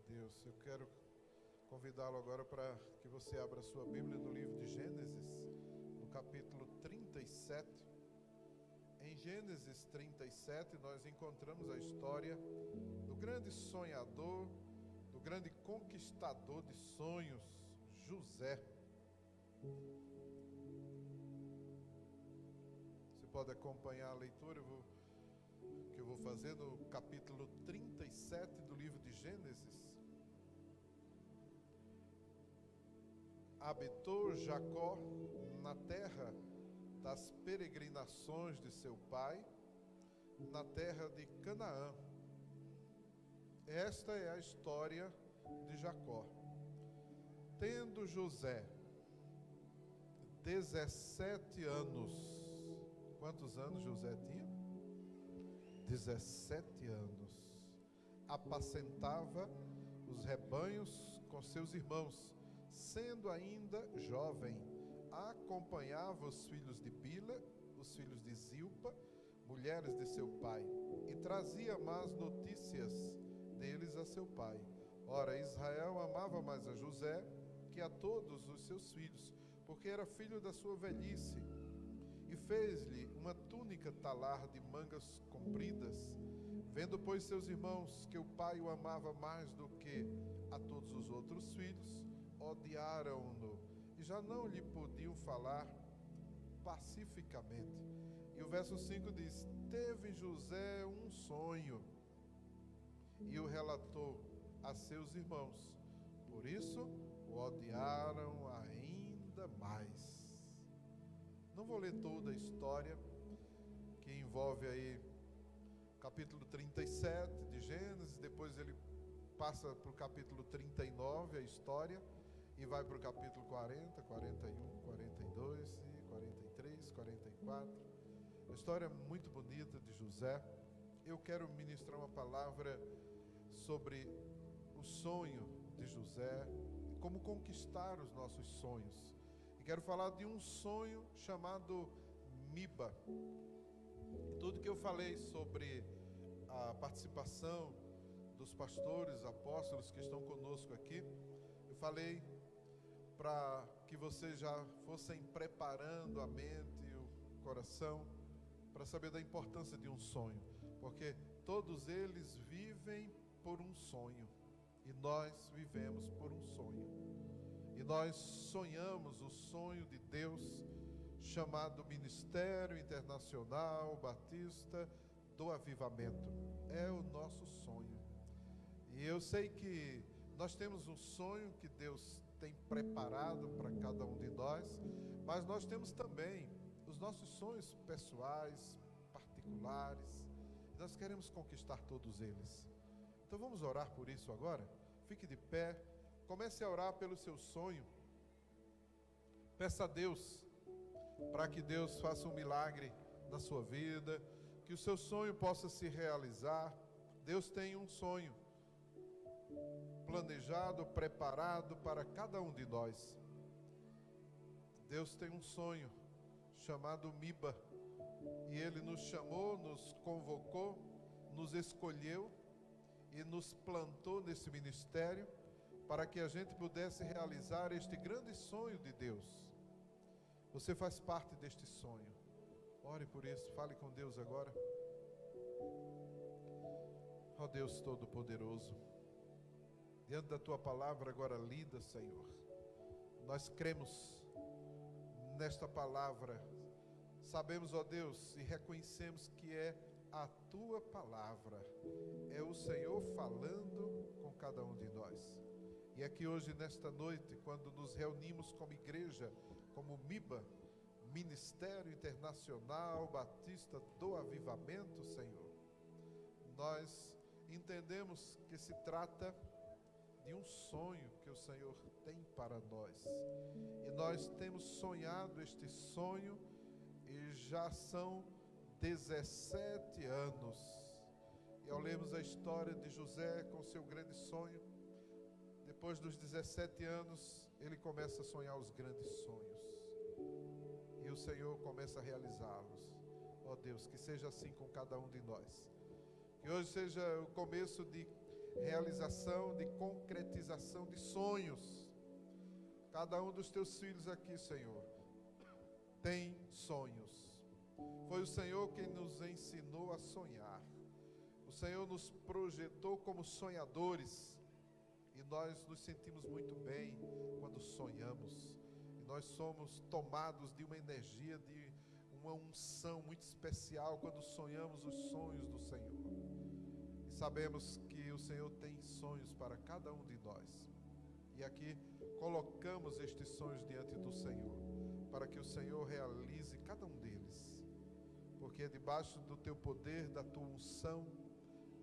Deus. Eu quero convidá-lo agora para que você abra a sua Bíblia no livro de Gênesis, no capítulo 37. Em Gênesis 37, nós encontramos a história do grande sonhador, do grande conquistador de sonhos, José. Você pode acompanhar a leitura que eu vou fazer no capítulo 37 do livro de Gênesis. Habitou Jacó na terra das peregrinações de seu pai, na terra de Canaã. Esta é a história de Jacó. Tendo José 17 anos, quantos anos José tinha? 17 anos. Apacentava os rebanhos com seus irmãos, sendo ainda jovem. Acompanhava os filhos de Bila, os filhos de Zilpa, mulheres de seu pai, e trazia más notícias deles a seu pai. Ora, Israel amava mais a José que a todos os seus filhos, porque era filho da sua velhice, e fez-lhe uma túnica talar de mangas compridas. Vendo, pois, seus irmãos que o pai o amava mais do que a todos os outros filhos, odiaram-no e já não lhe podiam falar pacificamente. E o verso 5 diz: teve José um sonho e o relatou a seus irmãos, por isso o odiaram ainda mais. Não vou ler toda a história, que envolve aí capítulo 37 de Gênesis, depois ele passa para o capítulo 39 a história, e vai para o capítulo 40, 41, 42, 43, 44. A história é muito bonita de José. Eu quero ministrar uma palavra sobre o sonho de José, como conquistar os nossos sonhos. E quero falar de um sonho chamado Miba. Tudo que eu falei sobre a participação dos pastores, apóstolos que estão conosco aqui, eu falei para que vocês já fossem preparando a mente e o coração para saber da importância de um sonho, porque todos eles vivem por um sonho, e nós vivemos por um sonho, e nós sonhamos o sonho de Deus, chamado Ministério Internacional Batista do Avivamento. É o nosso sonho, e eu sei que nós temos um sonho que Deus tem preparado para cada um de nós, mas nós temos também os nossos sonhos pessoais, particulares, e nós queremos conquistar todos eles. Então vamos orar por isso agora? Fique de pé, comece a orar pelo seu sonho, peça a Deus para que Deus faça um milagre na sua vida, que o seu sonho possa se realizar. Deus tem um sonho planejado, preparado para cada um de nós. Deus tem um sonho chamado Miba, e Ele nos chamou, nos convocou, nos escolheu e nos plantou nesse ministério para que a gente pudesse realizar este grande sonho de Deus. Você faz parte deste sonho. Ore por isso, fale com Deus agora. Ó Deus Todo-Poderoso, diante da Tua palavra agora lida, Senhor, nós cremos nesta palavra, sabemos, ó Deus, e reconhecemos que é a Tua palavra, é o Senhor falando com cada um de nós. E aqui hoje, nesta noite, quando nos reunimos como igreja, como MIBA, Ministério Internacional Batista do Avivamento, Senhor, nós entendemos que se trata de um sonho que o Senhor tem para nós, e nós temos sonhado este sonho, e já são 17 anos, e ao lermos a história de José com seu grande sonho, depois dos 17 anos, ele começa a sonhar os grandes sonhos, e o Senhor começa a realizá-los. Ó Deus, que seja assim com cada um de nós, que hoje seja o começo de realização, de concretização de sonhos. Cada um dos teus filhos aqui, Senhor, tem sonhos. Foi o Senhor quem nos ensinou a sonhar. O Senhor nos projetou como sonhadores. E nós nos sentimos muito bem quando sonhamos. E nós somos tomados de uma energia, de uma unção muito especial quando sonhamos os sonhos do Senhor. E sabemos que o Senhor tem sonhos para cada um de nós. E aqui colocamos estes sonhos diante do Senhor, para que o Senhor realize cada um deles. Porque é debaixo do teu poder, da tua unção,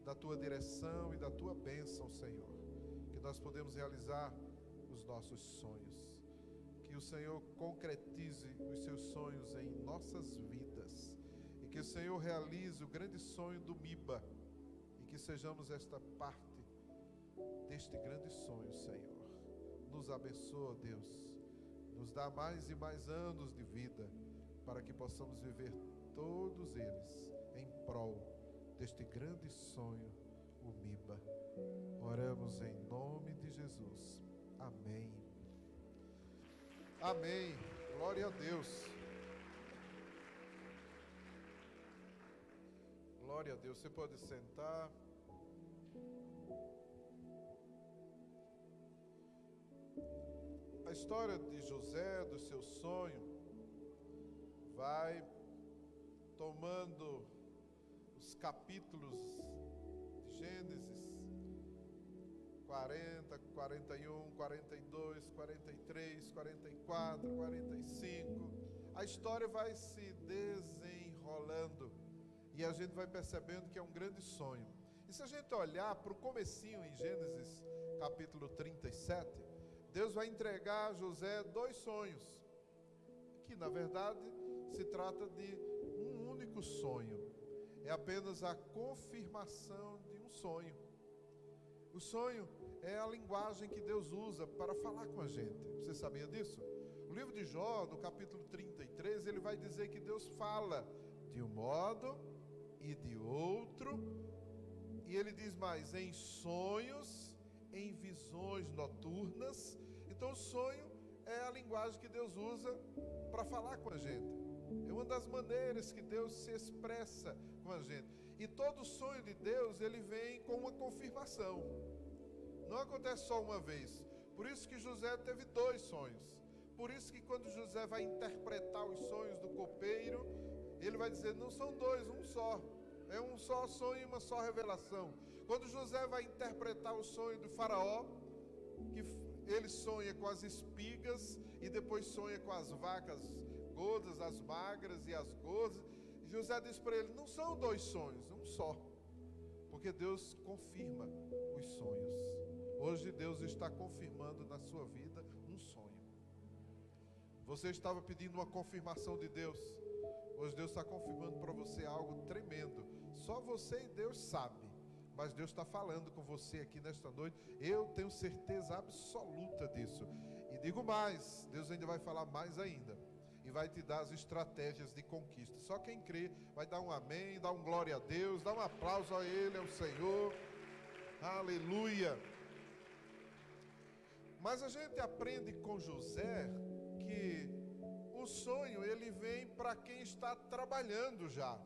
da tua direção e da tua bênção, Senhor, que nós podemos realizar os nossos sonhos. Que o Senhor concretize os seus sonhos em nossas vidas. E que o Senhor realize o grande sonho do MIBA. E que sejamos esta parte deste grande sonho, Senhor. Nos abençoa, Deus. Nos dá mais e mais anos de vida, para que possamos viver todos eles em prol deste grande sonho, o MIBA. Oramos em nome de Jesus. Amém. Amém. Glória a Deus. Glória a Deus. Você pode sentar. A história de José, do seu sonho, vai tomando os capítulos de Gênesis 40, 41, 42, 43, 44, 45. A história vai se desenrolando e a gente vai percebendo que é um grande sonho. E se a gente olhar para o comecinho em Gênesis capítulo 37, Deus vai entregar a José 2 sonhos, que na verdade se trata de um único sonho. É apenas a confirmação de um sonho. O sonho é a linguagem que Deus usa para falar com a gente. Você sabia disso? O livro de Jó, no capítulo 33, ele vai dizer que Deus fala de um modo e de outro. E ele diz mais, em sonhos, em visões noturnas. Então o sonho é a linguagem que Deus usa para falar com a gente. É uma das maneiras que Deus se expressa com a gente. E todo sonho de Deus, ele vem com uma confirmação. Não acontece só uma vez. Por isso que José teve 2 sonhos. Por isso que quando José vai interpretar os sonhos do copeiro, ele vai dizer, não são 2, um só. É um só sonho e uma só revelação. Quando José vai interpretar o sonho do faraó, que ele sonha com as espigas e depois sonha com as vacas gordas, as magras e as gordas. José diz para ele, não são 2 sonhos, um só. Porque Deus confirma os sonhos. Hoje Deus está confirmando na sua vida um sonho. Você estava pedindo uma confirmação de Deus. Hoje Deus está confirmando para você algo tremendo. Só você e Deus sabe. Mas Deus está falando com você aqui nesta noite. Eu tenho certeza absoluta disso. E digo mais, Deus ainda vai falar mais ainda. E vai te dar as estratégias de conquista. Só quem crê vai dar um amém, dar um glória a Deus, dar um aplauso a Ele, ao Senhor. Aleluia. Mas a gente aprende com José que o sonho, ele vem para quem está trabalhando já.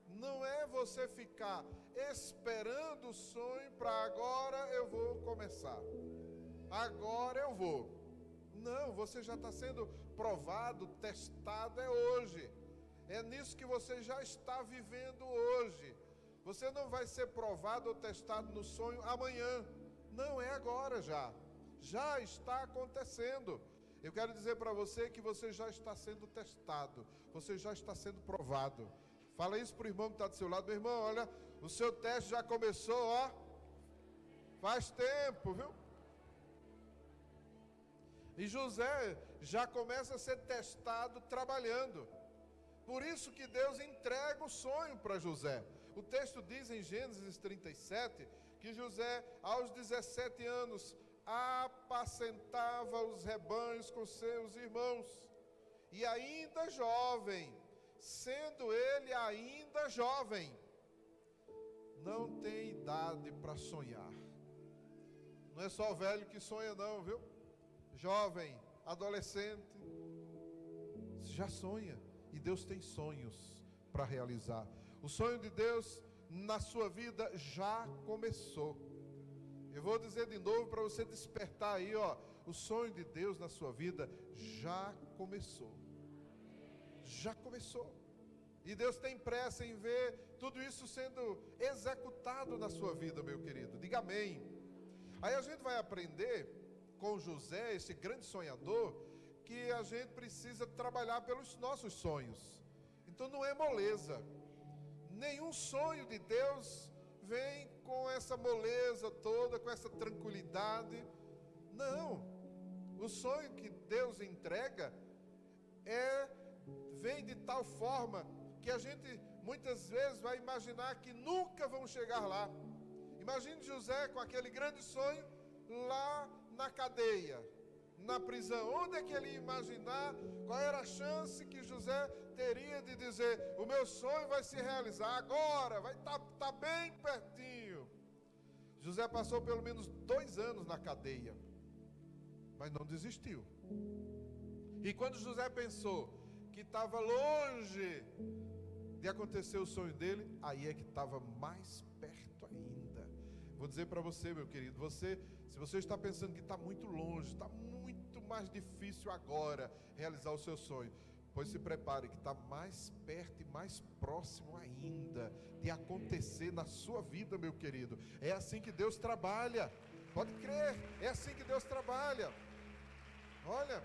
Não é você ficar esperando o sonho para agora eu vou começar. Agora eu vou. Não, você já está sendo provado, testado, é hoje. É nisso que você já está vivendo hoje. Você não vai ser provado ou testado no sonho amanhã. Não, é agora já. Já está acontecendo. Eu quero dizer para você que você já está sendo testado. Você já está sendo provado. Fala isso para o irmão que está do seu lado. Meu irmão, olha, o seu teste já começou, ó. Faz tempo, viu? E José já começa a ser testado trabalhando. Por isso que Deus entrega o sonho para José. O texto diz em Gênesis 37 que José, aos 17 anos, apacentava os rebanhos com seus irmãos. E ainda jovem, sendo ele ainda jovem, não tem idade para sonhar. Não é só o velho que sonha não, viu? Jovem, adolescente, já sonha. E Deus tem sonhos para realizar. O sonho de Deus na sua vida já começou. Eu vou dizer de novo para você despertar aí, ó. O sonho de Deus na sua vida já começou. Já começou. E Deus tem pressa em ver tudo isso sendo executado na sua vida, meu querido. Diga amém. Aí a gente vai aprender com José, esse grande sonhador, que a gente precisa trabalhar pelos nossos sonhos. Então não é moleza. Nenhum sonho de Deus vem com essa moleza toda, com essa tranquilidade. Não. O sonho que Deus entrega vem de tal forma que a gente muitas vezes vai imaginar que nunca vamos chegar lá. Imagine José com aquele grande sonho lá na cadeia, na prisão. Onde é que ele ia imaginar? Qual era a chance que José teria de dizer: o meu sonho vai se realizar agora, vai estar bem pertinho? José passou pelo menos 2 anos na cadeia, mas não desistiu. E quando José pensou que estava longe de acontecer o sonho dele, aí é que estava mais perto ainda. Vou dizer para você, meu querido, se você está pensando que está muito longe, está muito mais difícil agora realizar o seu sonho, pois se prepare que está mais perto e mais próximo ainda de acontecer na sua vida, meu querido. É assim que Deus trabalha, pode crer, é assim que Deus trabalha. Olha,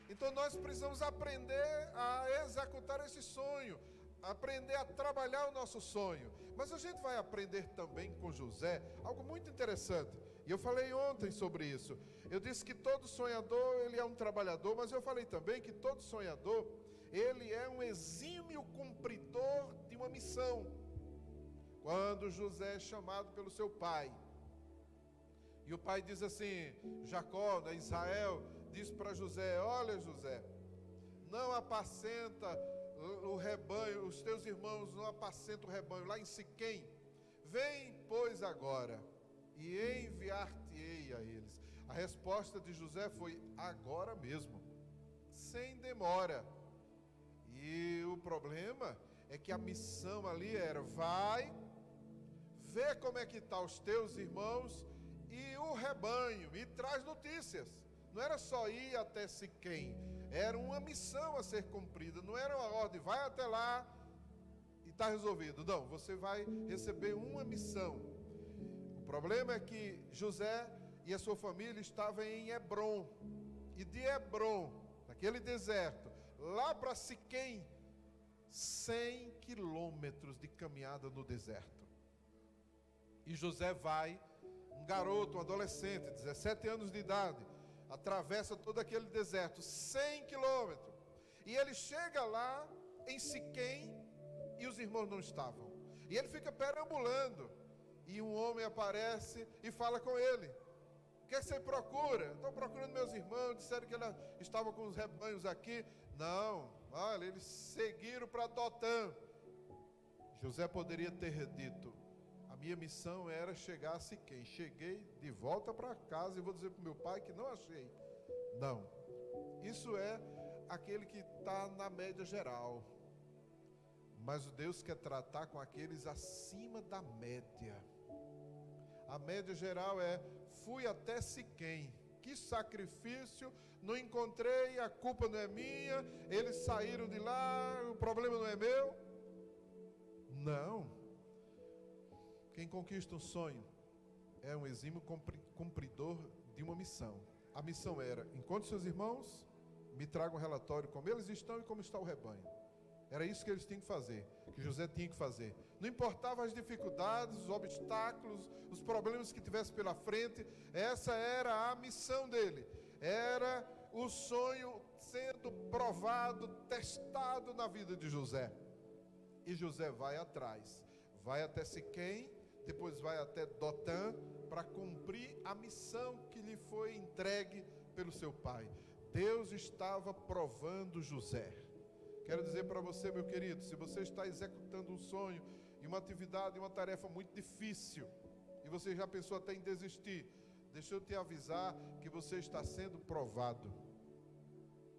então nós precisamos aprender a executar esse sonho, aprender a trabalhar o nosso sonho. Mas a gente vai aprender também com José algo muito interessante. E eu falei ontem sobre isso. Eu disse que todo sonhador, ele é um trabalhador, mas eu falei também que todo sonhador, ele é um exímio cumpridor de uma missão. Quando José é chamado pelo seu pai, e o pai diz assim, Jacó, né, Israel, diz para José: olha José, não apacenta o rebanho, os teus irmãos não apacentam o rebanho lá em Siquém. Vem, pois, agora, e enviar-te-ei a eles. A resposta de José foi: agora mesmo, sem demora. E o problema é que a missão ali era: vai, vê como é que estão os teus irmãos e o rebanho, e traz notícias. Não era só ir até Siquém, era uma missão a ser cumprida, não era uma ordem, vai até lá e está resolvido. Não, você vai receber uma missão. O problema é que José e a sua família estavam em Hebrom, e de Hebrom, naquele deserto, lá para Siquém, 100 quilômetros de caminhada no deserto. E José vai, um garoto, um adolescente, 17 anos de idade, atravessa todo aquele deserto, 100 quilômetros, e ele chega lá em Siquém, e os irmãos não estavam, e ele fica perambulando, e um homem aparece e fala com ele: o que você procura? Estou procurando meus irmãos, disseram que eles estavam com os rebanhos aqui. Não, olha, eles seguiram para Dotã. José poderia ter dito: a minha missão era chegar a Siquém, cheguei de volta para casa e vou dizer para o meu pai que não achei. Não, isso é aquele que está na média geral, mas o Deus quer tratar com aqueles acima da média. A média geral é: fui até Siquém, que sacrifício, não encontrei, a culpa não é minha, eles saíram de lá, o problema não é meu. Não. Quem conquista um sonho é um exímio cumpridor de uma missão. A missão era: encontre seus irmãos, me traga um relatório como eles estão e como está o rebanho. Era isso que eles tinham que fazer, que José tinha que fazer. Não importava as dificuldades, os obstáculos, os problemas que tivesse pela frente, essa era a missão dele. Era o sonho sendo provado, testado na vida de José. E José vai atrás, vai até Siquém, depois vai até Dotã, para cumprir a missão que lhe foi entregue pelo seu pai. Deus estava provando José. Quero dizer para você, meu querido, se você está executando um sonho, e uma atividade, uma tarefa muito difícil, e você já pensou até em desistir, deixa eu te avisar que você está sendo provado,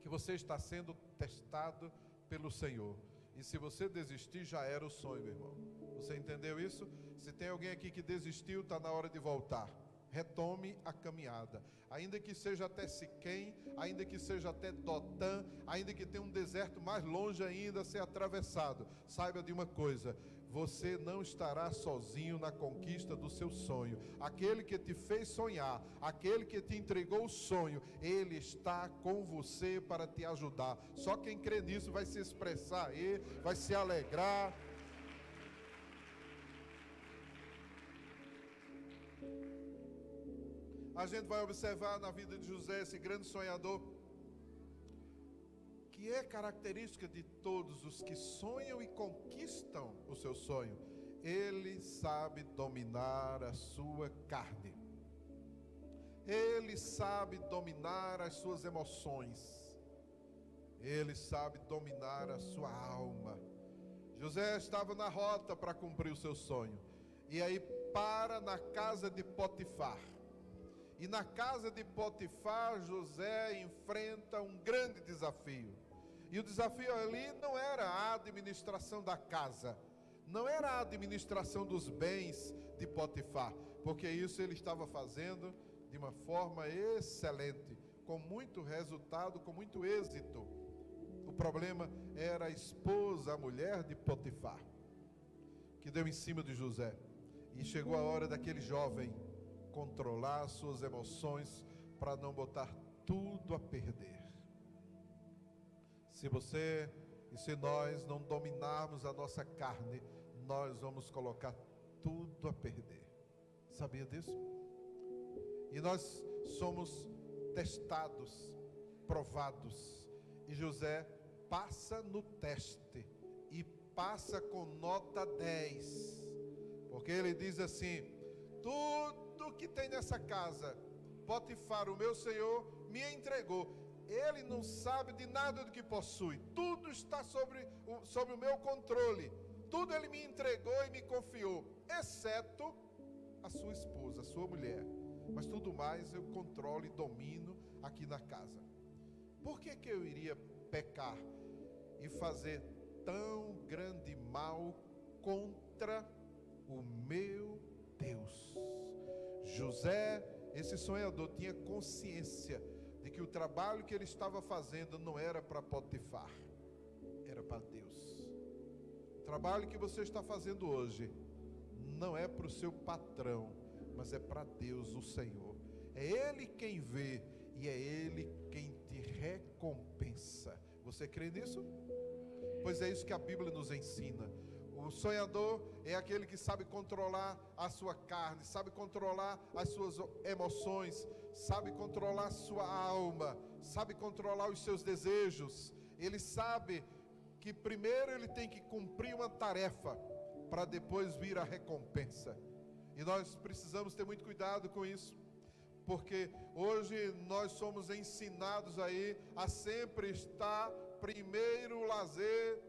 que você está sendo testado pelo Senhor. E se você desistir, já era o sonho, meu irmão. Você entendeu isso? Se tem alguém aqui que desistiu, está na hora de voltar. Retome a caminhada. Ainda que seja até Siquém, ainda que seja até Dotã, ainda que tenha um deserto mais longe ainda a ser atravessado, saiba de uma coisa: você não estará sozinho na conquista do seu sonho. Aquele que te fez sonhar, aquele que te entregou o sonho, ele está com você para te ajudar. Só quem crê nisso vai se expressar aí, vai se alegrar. A gente vai observar na vida de José, esse grande sonhador, que é característica de todos os que sonham e conquistam o seu sonho. Ele sabe dominar a sua carne. Ele sabe dominar as suas emoções. Ele sabe dominar a sua alma. José estava na rota para cumprir o seu sonho. E aí para na casa de Potifar. E na casa de Potifar, José enfrenta um grande desafio. E o desafio ali não era a administração da casa, não era a administração dos bens de Potifar, porque isso ele estava fazendo de uma forma excelente, com muito resultado, com muito êxito. O problema era a esposa, a mulher de Potifar, que deu em cima de José. E chegou a hora daquele jovem controlar suas emoções para não botar tudo a perder. Se você e se nós não dominarmos a nossa carne, nós vamos colocar tudo a perder. Sabia disso? E nós somos testados, provados. E José passa no teste e passa com nota 10. Porque ele diz assim: tudo que tem nessa casa, Potifar, o meu senhor, me entregou. Ele não sabe de nada do que possui. Tudo está sobre o meu controle. Tudo ele me entregou e me confiou, exceto a sua esposa, a sua mulher. Mas tudo mais eu controlo e domino aqui na casa. Por que eu iria pecar e fazer tão grande mal contra o meu Deus? José, esse sonhador, tinha consciência de que o trabalho que ele estava fazendo não era para Potifar, era para Deus. O trabalho que você está fazendo hoje não é para o seu patrão, mas é para Deus, o Senhor. É Ele quem vê e é Ele quem te recompensa. Você crê nisso? Pois é isso que a Bíblia nos ensina. O sonhador é aquele que sabe controlar a sua carne, sabe controlar as suas emoções, sabe controlar a sua alma, sabe controlar os seus desejos. Ele sabe que primeiro ele tem que cumprir uma tarefa para depois vir a recompensa. E nós precisamos ter muito cuidado com isso, porque hoje nós somos ensinados aí a sempre estar primeiro o lazer,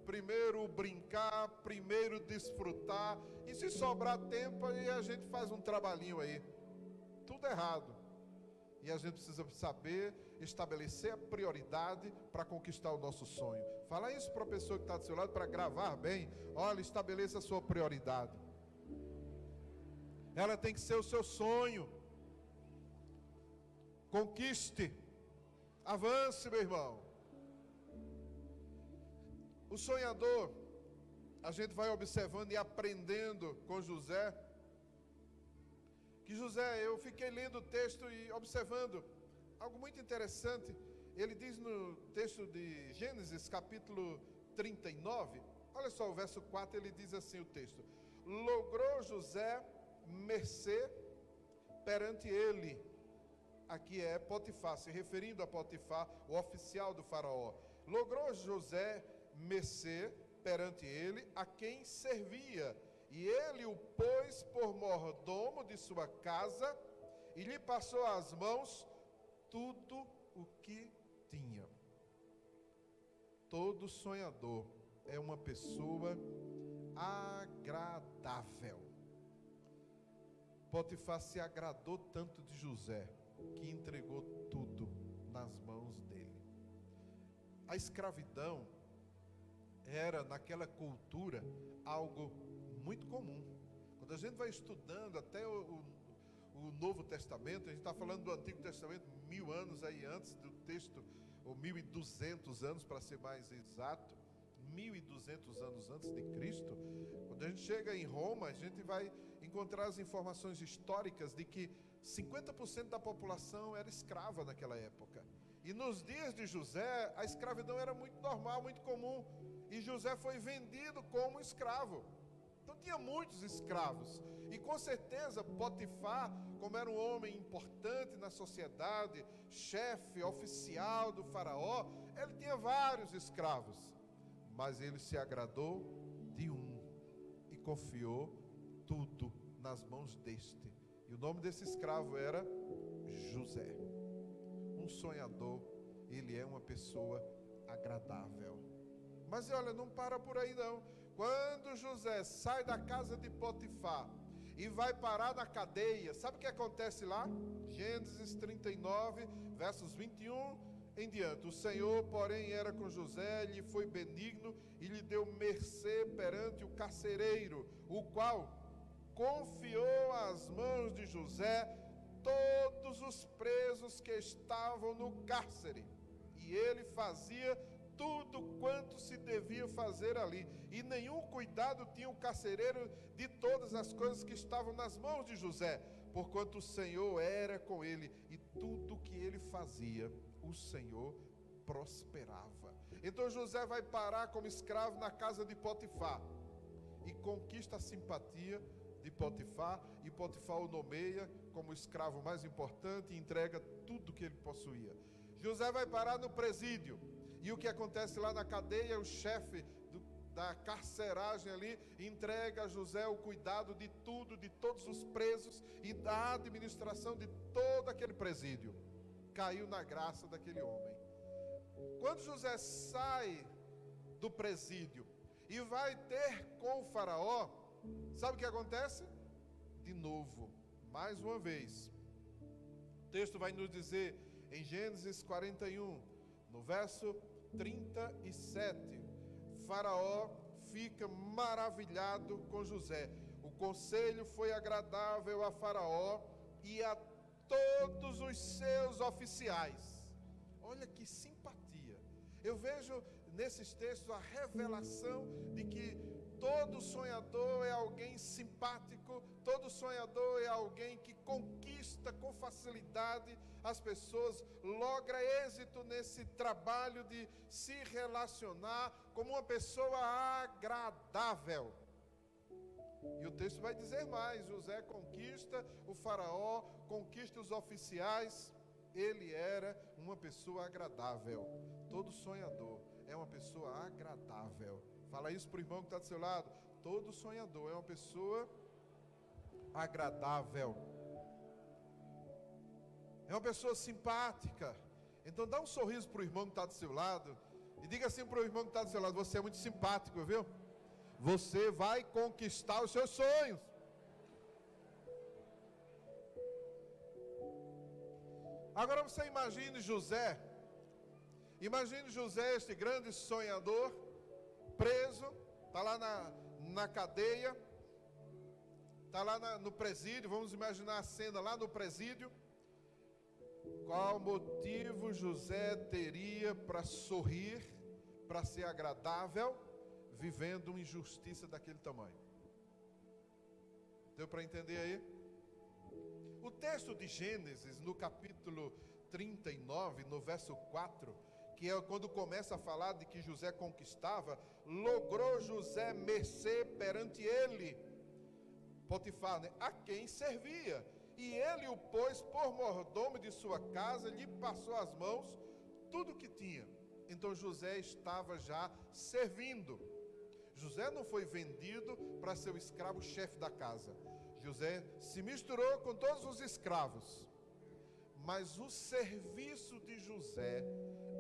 primeiro brincar, primeiro desfrutar, e se sobrar tempo aí a gente faz um trabalhinho aí. Tudo errado. E a gente precisa saber estabelecer a prioridade para conquistar o nosso sonho. Fala isso para a pessoa que está do seu lado, para gravar bem. Olha, estabeleça a sua prioridade. Ela tem que ser o seu sonho. Conquiste. Avance, meu irmão. O sonhador, a gente vai observando e aprendendo com José, que José, eu fiquei lendo o texto e observando algo muito interessante. Ele diz no texto de Gênesis, capítulo 39, olha só o verso 4, ele diz assim o texto: logrou José mercê perante ele. Aqui é Potifar, se referindo a Potifar, o oficial do faraó. Logrou José mercê perante ele, a quem servia, e ele o pôs por mordomo de sua casa, e lhe passou às mãos tudo o que tinha. Todo sonhador é uma pessoa agradável. Potifar se agradou tanto de José que entregou tudo nas mãos dele. A escravidão era, naquela cultura, algo muito comum. Quando a gente vai estudando até o Novo Testamento, a gente está falando do Antigo Testamento 1000 anos aí antes do texto, ou 1200 anos para ser mais exato, 1200 anos antes de Cristo. Quando a gente chega em Roma, a gente vai encontrar as informações históricas de que 50% da população era escrava naquela época. E nos dias de José, a escravidão era muito normal, muito comum. E José foi vendido como escravo. Então tinha muitos escravos. E com certeza Potifar, como era um homem importante na sociedade, chefe, oficial do faraó, ele tinha vários escravos. Mas ele se agradou de um e confiou tudo nas mãos deste. E o nome desse escravo era José. Um sonhador, ele é uma pessoa agradável. Mas olha, não para por aí não. Quando José sai da casa de Potifar e vai parar na cadeia, sabe o que acontece lá? Gênesis 39, versos 21 em diante. O Senhor, porém, era com José, lhe foi benigno e lhe deu mercê perante o carcereiro, o qual confiou às mãos de José todos os presos que estavam no cárcere. E ele fazia tudo quanto se devia fazer ali. E nenhum cuidado tinha o carcereiro de todas as coisas que estavam nas mãos de José, porquanto o Senhor era com ele, e tudo que ele fazia, o Senhor prosperava. Então José vai parar como escravo na casa de Potifar e conquista a simpatia de Potifar, e Potifar o nomeia como o escravo mais importante e entrega tudo que ele possuía. José vai parar no presídio, e o que acontece lá na cadeia, o chefe da carceragem ali entrega a José o cuidado de tudo, de todos os presos e da administração de todo aquele presídio. Caiu na graça daquele homem. Quando José sai do presídio e vai ter com o faraó, sabe o que acontece? De novo, mais uma vez, o texto vai nos dizer em Gênesis 41, no verso 37, Faraó fica maravilhado com José. O conselho foi agradável a Faraó e a todos os seus oficiais. Olha que simpatia. Eu vejo nesses textos a revelação de que todo sonhador é alguém simpático, todo sonhador é alguém que conquista com facilidade as pessoas, logra êxito nesse trabalho de se relacionar como uma pessoa agradável. E o texto vai dizer mais: José conquista o faraó, conquista os oficiais. Ele era uma pessoa agradável. Todo sonhador é uma pessoa agradável. Fala isso para o irmão que está do seu lado. Todo sonhador é uma pessoa agradável. É uma pessoa simpática. Então dá um sorriso para o irmão que está do seu lado e diga assim para o irmão que está do seu lado: você é muito simpático, viu? Você vai conquistar os seus sonhos. Agora você imagine José. Imagine José, este grande sonhador, preso, está lá na cadeia, está lá no presídio. Vamos imaginar a cena lá no presídio. Qual motivo José teria para sorrir, para ser agradável, vivendo uma injustiça daquele tamanho? Deu para entender aí? O texto de Gênesis, no capítulo 39, no verso 4, que é quando começa a falar de que José conquistava, logrou José mercê perante ele, Potifar, né, a quem servia. E ele o pôs por mordomo de sua casa, lhe passou as mãos tudo o que tinha. Então José estava já servindo. José não foi vendido para ser o escravo-chefe da casa. José se misturou com todos os escravos. Mas o serviço de José,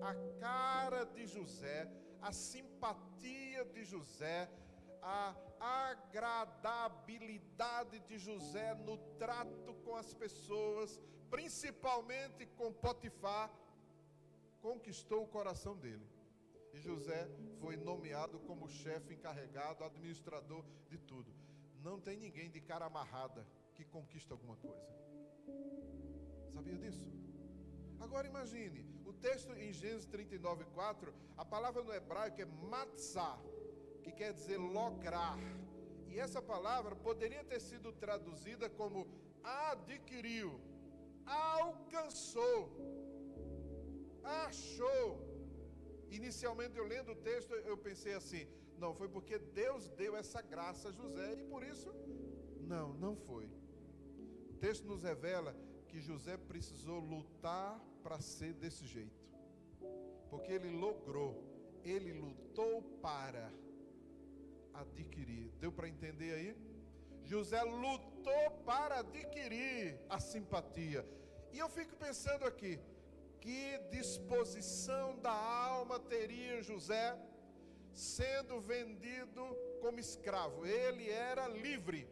a cara de José, a simpatia de José, a agradabilidade de José no trato com as pessoas, principalmente com Potifar, conquistou o coração dele. E José foi nomeado como chefe encarregado, administrador de tudo. Não tem ninguém de cara amarrada que conquista alguma coisa. Sabia disso? Agora imagine, o texto em Gênesis 39:4, a palavra no hebraico é matzah, que quer dizer lograr. E essa palavra poderia ter sido traduzida como adquiriu, alcançou, achou. Inicialmente eu lendo o texto eu pensei assim, não, foi porque Deus deu essa graça a José e por isso, não foi. O texto nos revela que José precisou lutar para ser desse jeito, porque ele logrou, ele lutou para adquirir. Deu para entender aí? José lutou para adquirir a simpatia. E eu fico pensando aqui, que disposição da alma teria José sendo vendido como escravo? Ele era livre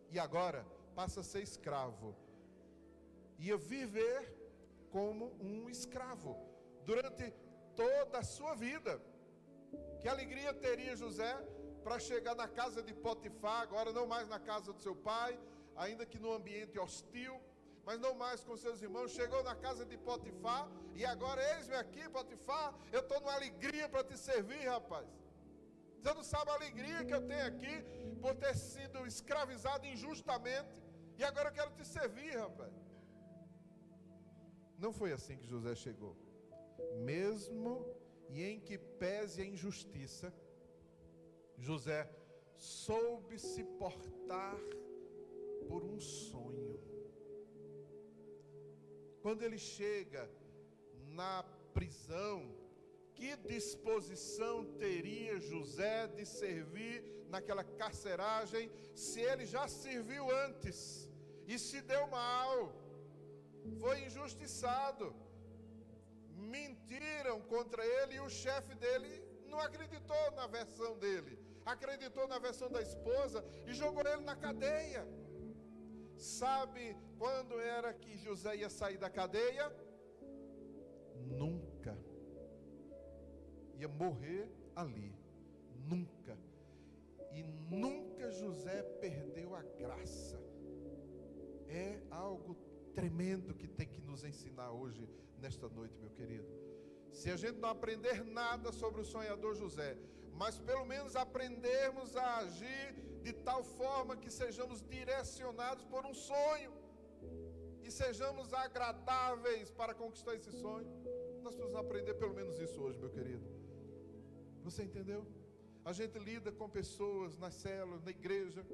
e agora passa a ser escravo. Ia viver como um escravo durante toda a sua vida. Que alegria teria José para chegar na casa de Potifar, agora não mais na casa do seu pai, ainda que num ambiente hostil, mas não mais com seus irmãos. Chegou na casa de Potifar e agora eis-me aqui, Potifar, eu estou numa alegria para te servir, rapaz. Você não sabe a alegria que eu tenho aqui por ter sido escravizado injustamente e agora eu quero te servir, rapaz. Não foi assim que José chegou. Mesmo e em que pese a injustiça, José soube se portar por um sonho. Quando ele chega na prisão, que disposição teria José de servir naquela carceragem, se ele já serviu antes e se deu mal, foi injustiçado, mentiram contra ele e o chefe dele não acreditou na versão dele, acreditou na versão da esposa e jogou ele na cadeia. Sabe quando era que José ia sair da cadeia? Nunca. Ia morrer ali. Nunca. E nunca José perdeu a graça. É algo tremendo que tem que nos ensinar hoje, nesta noite, meu querido. Se a gente não aprender nada sobre o sonhador José, mas pelo menos aprendermos a agir de tal forma que sejamos direcionados por um sonho e sejamos agradáveis para conquistar esse sonho, nós precisamos aprender pelo menos isso hoje, meu querido. Você entendeu? A gente lida com pessoas nas células, na igreja,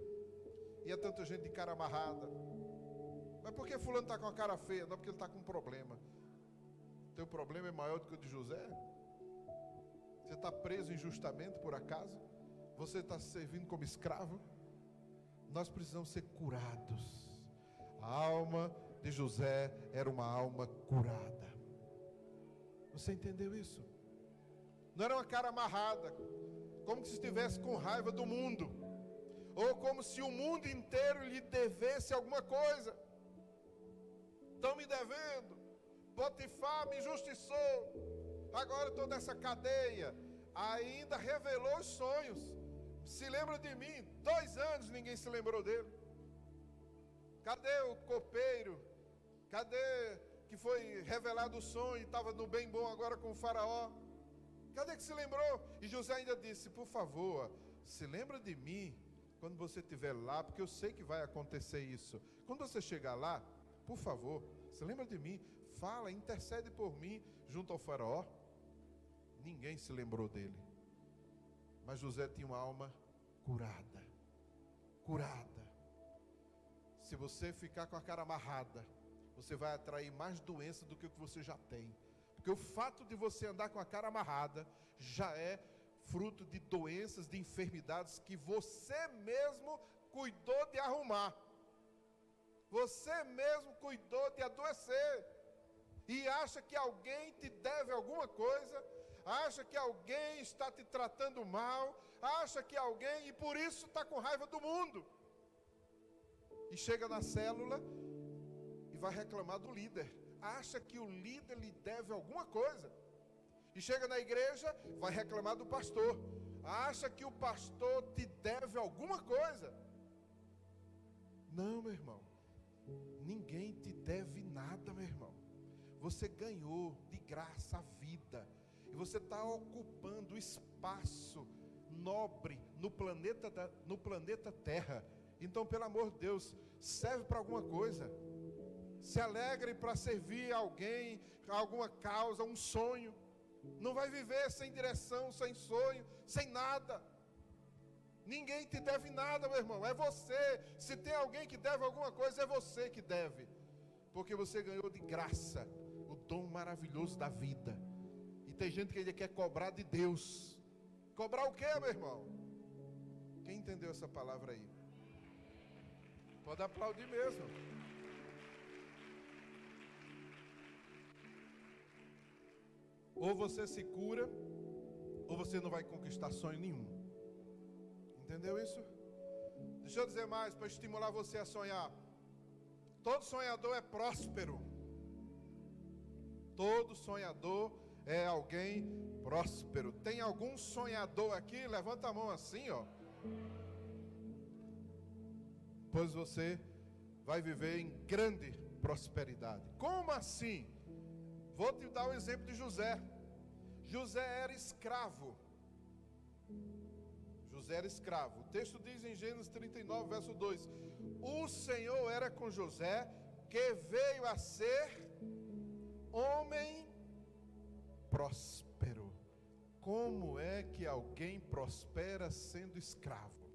e é tanta gente de cara amarrada. Mas por que fulano está com a cara feia? Não, porque ele está com um problema. Teu problema é maior do que o de José? Você está preso injustamente por acaso? Você está servindo como escravo? Nós precisamos ser curados. A alma de José era uma alma curada. Você entendeu isso? Não era uma cara amarrada, como se estivesse com raiva do mundo, ou como se o mundo inteiro lhe devesse alguma coisa. Estão me devendo, Potifar me injustiçou, agora estou nessa cadeia. Ainda revelou os sonhos. Se lembra de mim? 2 anos ninguém se lembrou dele. Cadê o copeiro? Cadê que foi revelado o sonho e estava no bem bom agora com o faraó? Cadê que se lembrou? E José ainda disse, por favor, se lembra de mim quando você estiver lá, porque eu sei que vai acontecer isso. Quando você chegar lá, por favor, se lembra de mim, fala, intercede por mim junto ao faraó. Ninguém se lembrou dele. Mas José tinha uma alma curada. Curada. Se você ficar com a cara amarrada, você vai atrair mais doença do que o que você já tem. Porque o fato de você andar com a cara amarrada já é fruto de doenças, de enfermidades que você mesmo cuidou de arrumar. Você mesmo cuidou de adoecer. E acha que alguém te deve alguma coisa, acha que alguém está te tratando mal, acha que alguém e por isso está com raiva do mundo. E chega na célula e vai reclamar do líder. Acha que o líder lhe deve alguma coisa. E chega na igreja, vai reclamar do pastor. Acha que o pastor te deve alguma coisa. Não, meu irmão. Ninguém te deve nada, meu irmão. Você ganhou de graça a vida. E você está ocupando espaço nobre no planeta Terra. Então, pelo amor de Deus, serve para alguma coisa. Se alegre para servir alguém, alguma causa, um sonho. Não vai viver sem direção, sem sonho, sem nada. Ninguém te deve nada, meu irmão. É você. Se tem alguém que deve alguma coisa, é você que deve. Porque você ganhou de graça o dom maravilhoso da vida. E tem gente que ainda quer cobrar de Deus. Cobrar o quê, meu irmão? Quem entendeu essa palavra aí? Pode aplaudir mesmo. Ou você se cura, ou você não vai conquistar sonho nenhum. Entendeu isso? Deixa eu dizer mais para estimular você a sonhar. Todo sonhador é próspero. Todo sonhador é alguém próspero. Tem algum sonhador aqui? Levanta a mão assim, ó. Pois você vai viver em grande prosperidade. Como assim? Vou te dar o exemplo de José. José era escravo. José era escravo. O texto diz em Gênesis 39, verso 2: o Senhor era com José, que veio a ser homem próspero. Como é que alguém prospera sendo escravo?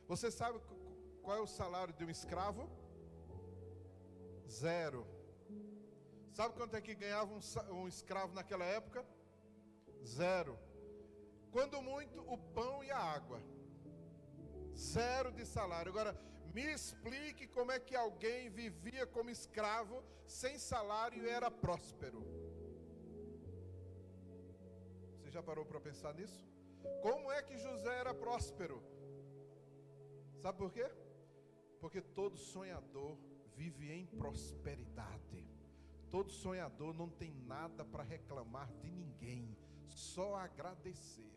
Você sabe qual é o salário de um escravo? 0. Sabe quanto é que ganhava um escravo naquela época? 0. Quando muito, o pão e a água. 0 de salário. Agora, me explique como é que alguém vivia como escravo, sem salário e era próspero. Você já parou para pensar nisso? Como é que José era próspero? Sabe por quê? Porque todo sonhador vive em prosperidade. Todo sonhador não tem nada para reclamar de ninguém, só agradecer.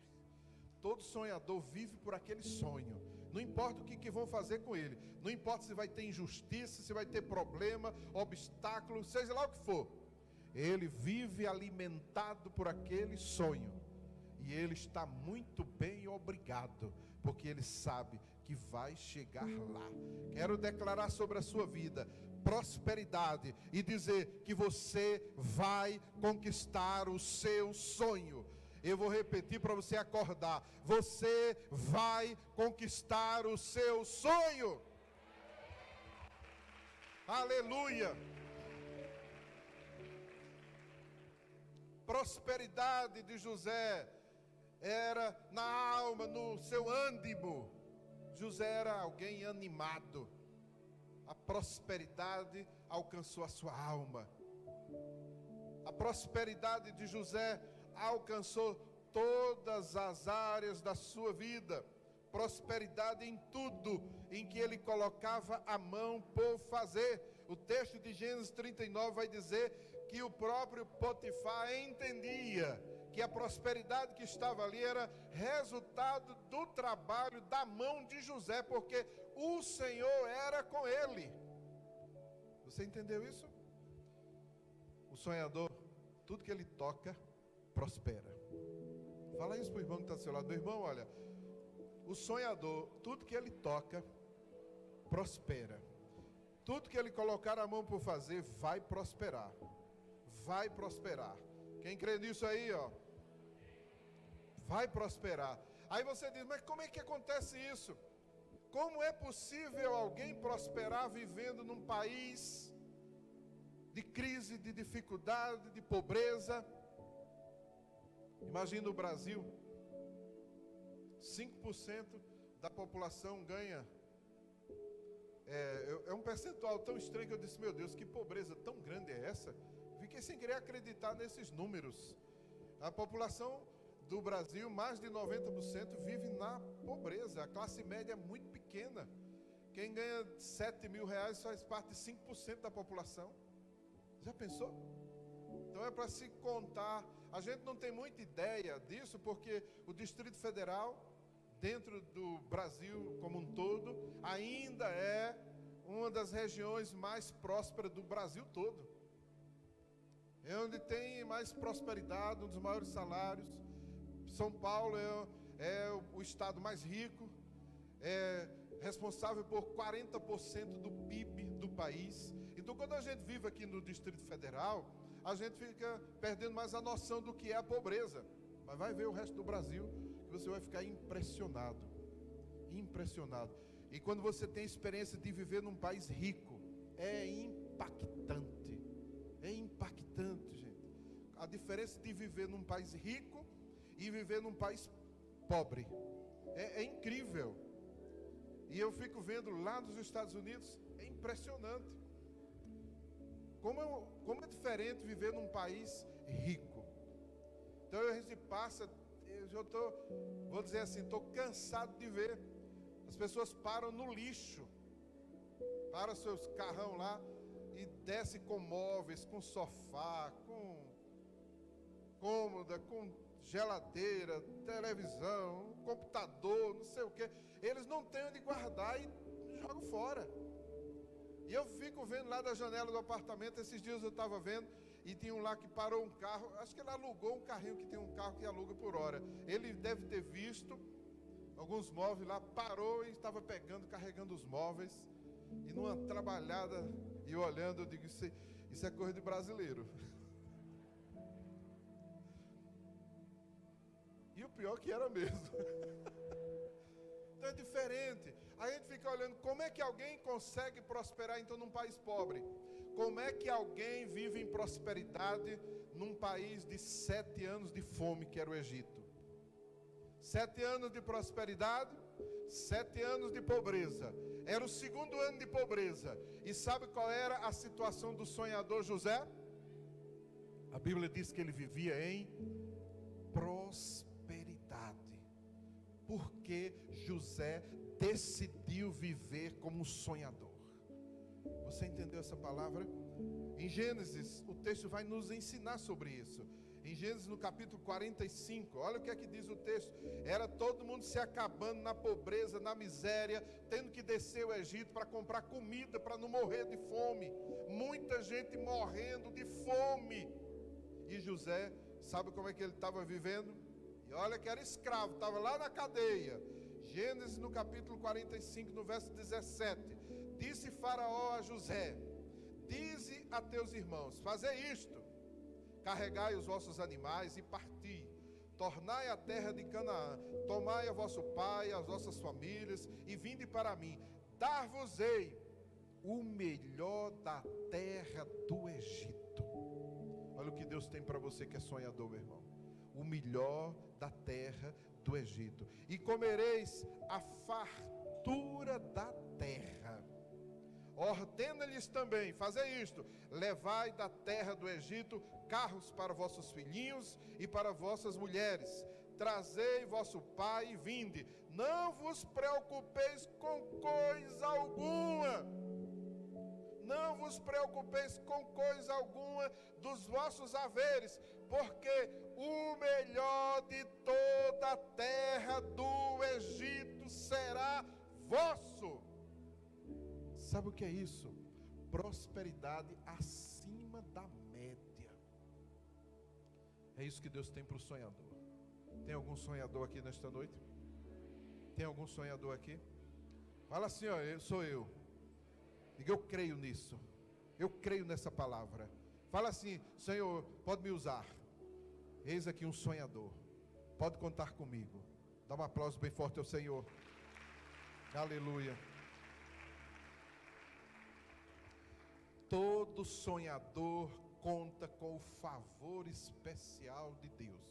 Todo sonhador vive por aquele sonho. Não importa o que vão fazer com ele. Não importa se vai ter injustiça, se vai ter problema, obstáculo, seja lá o que for. Ele vive alimentado por aquele sonho. E ele está muito bem, obrigado, porque ele sabe que vai chegar lá. Quero declarar sobre a sua vida prosperidade e dizer que você vai conquistar o seu sonho. Eu vou repetir para você acordar. Você vai conquistar o seu sonho. Aleluia. Prosperidade de José era na alma, no seu ânimo. José era alguém animado. A prosperidade alcançou a sua alma. A prosperidade de José alcançou todas as áreas da sua vida. Prosperidade em tudo em que ele colocava a mão por fazer. O texto de Gênesis 39 vai dizer que o próprio Potifar entendia que a prosperidade que estava ali era resultado do trabalho da mão de José, porque o Senhor era com ele. Você entendeu isso? O sonhador, tudo que ele toca, prospera. Fala isso para o irmão que está do seu lado. Meu irmão, olha, o sonhador, tudo que ele toca, prospera. Tudo que ele colocar a mão por fazer, vai prosperar. Vai prosperar. Quem crê nisso aí, ó, vai prosperar. Aí você diz, mas como é que acontece isso? Como é possível alguém prosperar vivendo num país de crise, de dificuldade, de pobreza? Imagina o Brasil, 5% da população ganha. É um percentual tão estranho que eu disse, meu Deus, que pobreza tão grande é essa? Fiquei sem querer acreditar nesses números. A população do Brasil, mais de 90% vive na pobreza. A classe média é muito pequena. Quem ganha 7 mil reais faz parte de 5% da população. Já pensou? Então é para se contar. A gente não tem muita ideia disso, porque o Distrito Federal, dentro do Brasil como um todo, ainda é uma das regiões mais prósperas do Brasil todo. É onde tem mais prosperidade, um dos maiores salários. São Paulo é o estado mais rico, é responsável por 40% do PIB do país. Então, quando a gente vive aqui no Distrito Federal, a gente fica perdendo mais a noção do que é a pobreza. Mas vai ver o resto do Brasil, que você vai ficar impressionado. Impressionado. E quando você tem a experiência de viver num país rico, é impactante. É impactante, gente. A diferença de viver num país rico e viver num país pobre. É incrível. E eu fico vendo lá nos Estados Unidos, é impressionante. Como é diferente viver num país rico. Então a gente passa, eu já vou dizer assim, estou cansado de ver. As pessoas param no lixo, param seus carrão lá e descem com móveis, com sofá, com cômoda, com geladeira, televisão, computador, não sei o que. Eles não têm onde guardar e jogam fora. E eu fico vendo lá da janela do apartamento. Esses dias eu estava vendo e tinha um lá que parou um carro. Acho que ele alugou um carrinho, que tem um carro que aluga por hora. Ele deve ter visto alguns móveis lá, parou e estava pegando, carregando os móveis. E numa trabalhada, e olhando, eu digo, isso é coisa de brasileiro. E o pior que era mesmo. Então é diferente. A gente fica olhando, como é que alguém consegue prosperar então num país pobre? Como é que alguém vive em prosperidade num país de 7 anos de fome, que era o Egito? 7 anos de prosperidade, 7 anos de pobreza. Era o segundo ano de pobreza. E sabe qual era a situação do sonhador José? A Bíblia diz que ele vivia em prosperidade. Porque José decidiu viver como um sonhador. Você entendeu essa palavra? Em Gênesis, o texto vai nos ensinar sobre isso. Em Gênesis, no capítulo 45, olha o que é que diz o texto. Era todo mundo se acabando na pobreza, na miséria, tendo que descer o Egito para comprar comida, para não morrer de fome. Muita gente morrendo de fome. E José, sabe como é que ele estava vivendo? E olha que era escravo, estava lá na cadeia. Gênesis no capítulo 45, no verso 17. Disse Faraó a José: dize a teus irmãos, fazei isto: carregai os vossos animais e parti, tornai a terra de Canaã, tomai a vosso pai, as vossas famílias, e vinde para mim, dar-vos-ei o melhor da terra do Egito. Olha o que Deus tem para você que é sonhador, meu irmão. O melhor da terra do Egito. E comereis a fartura da terra. Ordena-lhes também, fazei isto: levai da terra do Egito carros para vossos filhinhos e para vossas mulheres. Trazei vosso pai e vinde. Não vos preocupeis com coisa alguma. Não vos preocupeis com coisa alguma dos vossos haveres, porque o melhor de toda a terra do Egito será vosso. Sabe o que é isso? Prosperidade acima da média. É isso que Deus tem para o sonhador. Tem algum sonhador aqui nesta noite? Tem algum sonhador aqui? Fala assim, ó, sou eu. Diga, eu creio nisso. Eu creio nessa palavra. Fala assim, Senhor, pode me usar. Eis aqui um sonhador. Pode contar comigo. Dá um aplauso bem forte ao Senhor. Aleluia. Todo sonhador conta com o favor especial de Deus.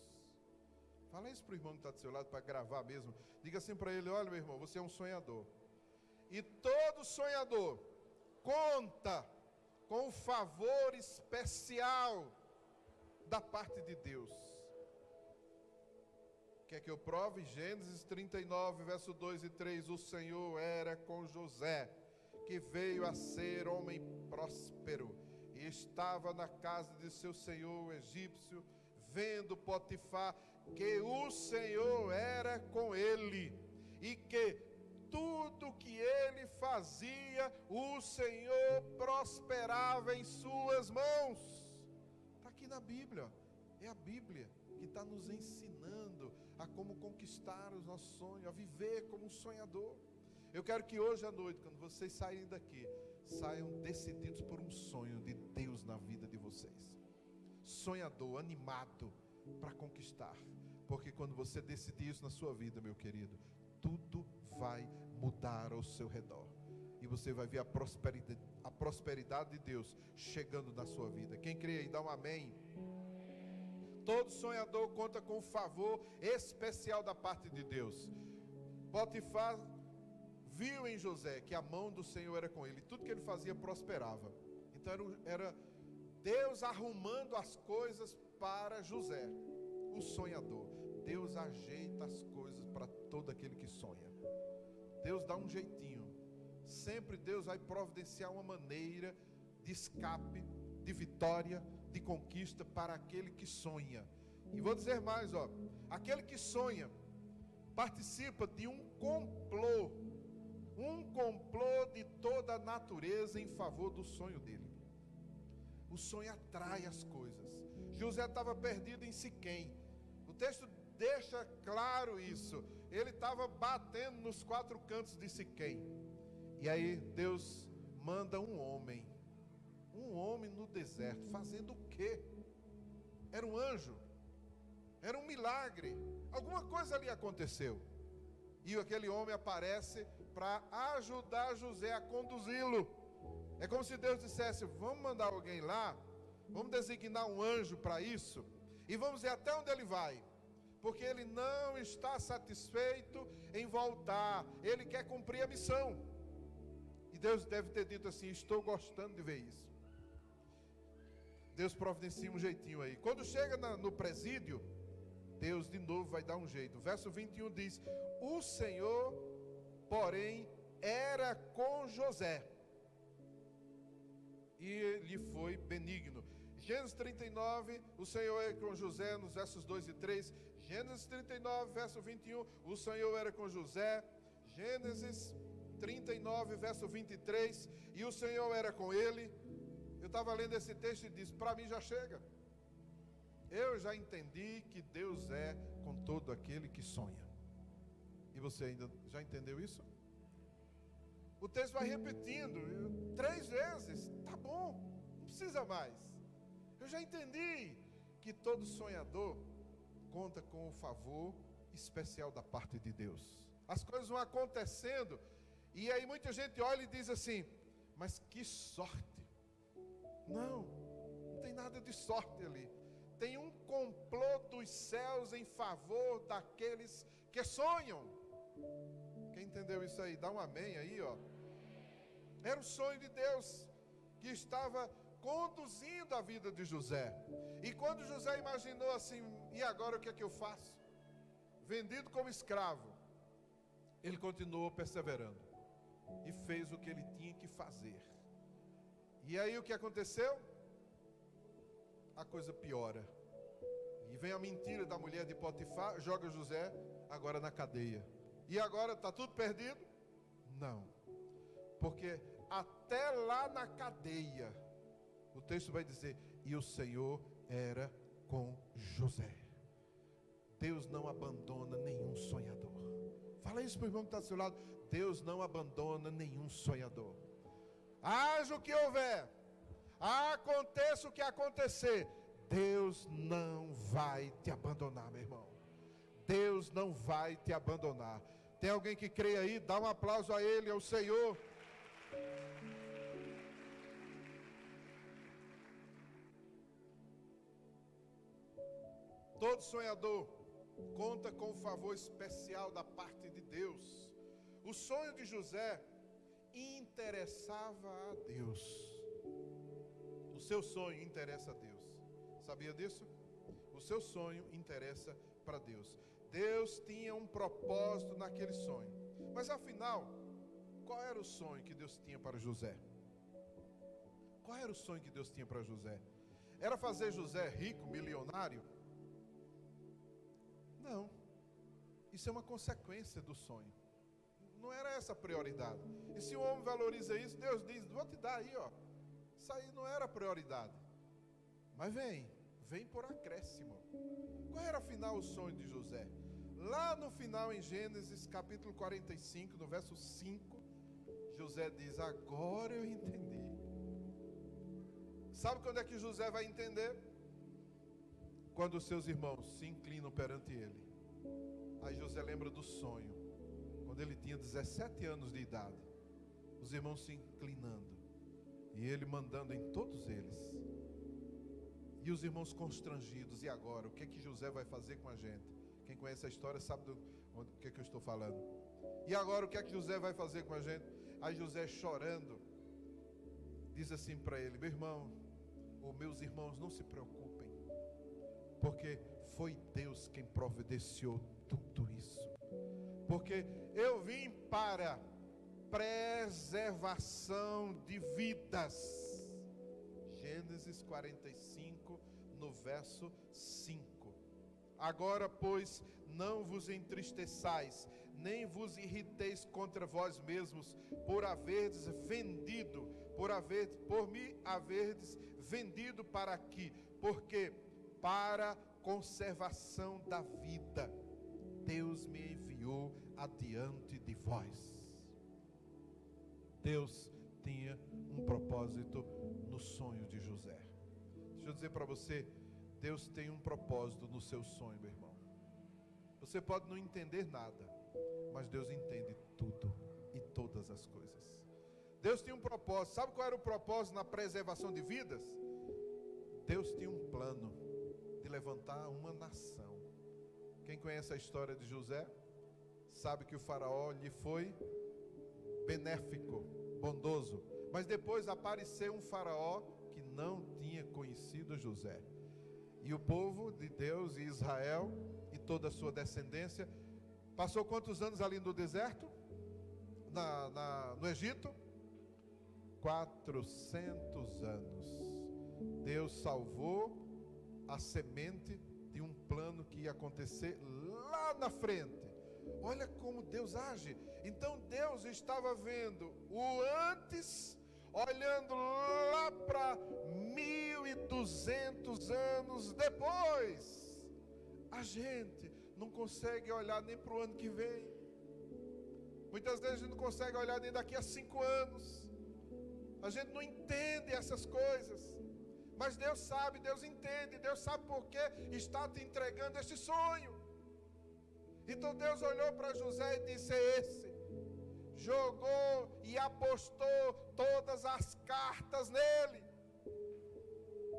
Fala isso para o irmão que está do seu lado, para gravar mesmo. Diga assim para ele: olha, meu irmão, você é um sonhador. E todo sonhador conta com o favor especial da parte de Deus. Quer que eu prove? Gênesis 39, verso 2 e 3. O Senhor era com José, que veio a ser homem próspero, e estava na casa de seu senhor egípcio, vendo Potifar que o Senhor era com ele, e que tudo que ele fazia, o Senhor prosperava em suas mãos. Está aqui na Bíblia. É a Bíblia que está nos ensinando a como conquistar os nossos sonhos, a viver como um sonhador. Eu quero que hoje à noite, quando vocês saírem daqui, saiam decididos por um sonho de Deus na vida de vocês. Sonhador, animado para conquistar. Porque quando você decidir isso na sua vida, meu querido, tudo vai mudar ao seu redor. E você vai ver a prosperidade de Deus chegando na sua vida. Quem crê aí, dá um amém. Todo sonhador conta com um favor especial da parte de Deus. Potifar viu em José que a mão do Senhor era com ele. Tudo que ele fazia prosperava. Então era Deus arrumando as coisas para José, o sonhador. Deus ajeita as coisas para todo aquele que sonha. Deus dá um jeitinho. Sempre Deus vai providenciar uma maneira de escape, de vitória, de conquista para aquele que sonha. E vou dizer mais, aquele que sonha participa de um complô de toda a natureza em favor do sonho dele. O sonho atrai as coisas. José estava perdido em Siquém. O texto deixa claro isso. Ele estava batendo nos 4 cantos de Siquém. E aí Deus manda um homem no deserto, fazendo o quê? Era um anjo, era um milagre, alguma coisa ali aconteceu. E aquele homem aparece para ajudar José a conduzi-lo. É como se Deus dissesse: vamos mandar alguém lá, vamos designar um anjo para isso, e vamos ver até onde ele vai, porque ele não está satisfeito em voltar, ele quer cumprir a missão. E Deus deve ter dito assim: estou gostando de ver isso. Deus providencia um jeitinho aí. Quando chega no presídio, Deus de novo vai dar um jeito. Verso 21 diz: o Senhor, porém, era com José, e lhe foi benigno. Gênesis 39, o Senhor era com José, nos versos 2 e 3. Gênesis 39, verso 21, o Senhor era com José. Gênesis 39, verso 23, e o Senhor era com ele. Eu estava lendo esse texto e disse: para mim já chega. Eu já entendi que Deus é com todo aquele que sonha. E você ainda já entendeu isso? O texto vai repetindo 3 vezes. Tá bom, não precisa mais. Eu já entendi que todo sonhador conta com o favor especial da parte de Deus. As coisas vão acontecendo, e aí muita gente olha e diz assim: mas que sorte. Não tem nada de sorte ali. Tem um complô dos céus em favor daqueles que sonham. Quem entendeu isso aí? Dá um amém aí, Era o sonho de Deus que estava conduzindo a vida de José. E quando José imaginou assim: e agora o que é que eu faço? Vendido como escravo, ele continuou perseverando e fez o que ele tinha que fazer. E aí o que aconteceu? A coisa piora. E vem a mentira da mulher de Potifar, joga José agora na cadeia. E agora está tudo perdido? Não. Porque até lá na cadeia, o texto vai dizer: e o Senhor era com José. Deus não abandona nenhum sonhador. Fala isso para o irmão que está do seu lado: Deus não abandona nenhum sonhador. Haja o que houver, aconteça o que acontecer, Deus não vai te abandonar, meu irmão. Deus não vai te abandonar. Tem alguém que crê aí? Dá um aplauso a Ele, ao Senhor. Todo sonhador conta com o favor especial da parte de Deus. O sonho de José interessava a Deus. O seu sonho interessa a Deus. Sabia disso? O seu sonho interessa para Deus. Deus tinha um propósito naquele sonho. Mas afinal, qual era o sonho que Deus tinha para José? Qual era o sonho que Deus tinha para José? Era fazer José rico, milionário? Não. Isso é uma consequência do sonho. Não era essa a prioridade. E se o homem valoriza isso, Deus diz, vou te dar aí, ó. Isso aí não era a prioridade. Mas vem por acréscimo. Qual era afinal o sonho de José? Lá no final, em Gênesis capítulo 45, no verso 5, José diz, agora eu entendi. Sabe quando é que José vai entender? Quando os seus irmãos se inclinam perante ele. Aí José lembra do sonho, quando ele tinha 17 anos de idade, os irmãos se inclinando, e ele mandando em todos eles, e os irmãos constrangidos, e agora, o que é que José vai fazer com a gente? Quem conhece a história sabe do que é que eu estou falando. E agora, o que é que José vai fazer com a gente? Aí José, chorando, diz assim para ele, meu irmão, ou meus irmãos, não se preocupem, porque foi Deus quem providenciou tudo isso. Porque eu vim para preservação de vidas. Gênesis 45, no verso 5. Agora, pois, não vos entristeçais, nem vos irriteis contra vós mesmos, por me haverdes vendido para aqui, porque para conservação da vida Deus me enviou adiante de vós. Deus tinha um propósito no sonho de José. Deixa eu dizer para você, Deus tem um propósito no seu sonho, meu irmão. Você pode não entender nada, mas Deus entende tudo e todas as coisas. Deus tinha um propósito. Sabe qual era o propósito na preservação de vidas? Deus tinha um plano de levantar uma nação. Quem conhece a história de José, sabe que o faraó lhe foi benéfico, bondoso. Mas depois apareceu um faraó que não tinha conhecido José. E o povo de Deus e Israel e toda a sua descendência passou quantos anos ali no deserto? No Egito? 400 anos. Deus salvou a semente de um plano que ia acontecer lá na frente. Olha como Deus age. Então Deus estava vendo o antes, olhando lá para 1200 anos depois. A gente não consegue olhar nem para o ano que vem. Muitas vezes a gente não consegue olhar nem daqui a 5 anos. A gente não entende essas coisas. Mas Deus sabe, Deus entende, Deus sabe por que está te entregando esse sonho. Então Deus olhou para José e disse, é esse. Jogou e apostou todas as cartas nele.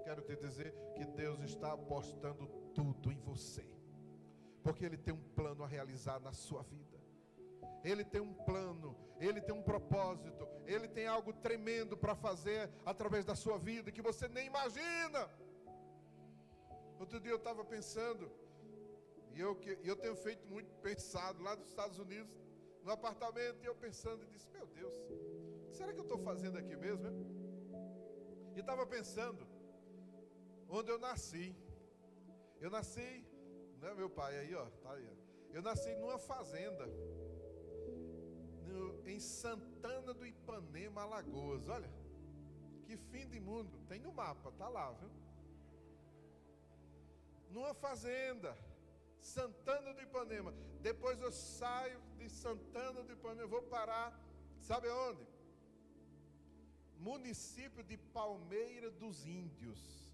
Quero te dizer que Deus está apostando tudo em você. Porque Ele tem um plano a realizar na sua vida. Ele tem um plano, Ele tem um propósito, Ele tem algo tremendo para fazer através da sua vida, que você nem imagina. Outro dia eu estava pensando, e eu tenho feito muito pensado lá dos Estados Unidos, no apartamento, e eu pensando, e disse, meu Deus, o que será que eu estou fazendo aqui mesmo? Hein? E estava pensando, onde eu nasci. Eu nasci, né, meu pai aí, ó, tá aí, ó. Eu nasci numa fazenda, em Santana do Ipanema, Alagoas. Olha, que fim de mundo. Tem no mapa, tá lá, viu? Numa fazenda, Santana do Ipanema. Depois eu saio de Santana do Ipanema, vou parar, sabe aonde? Município de Palmeira dos Índios.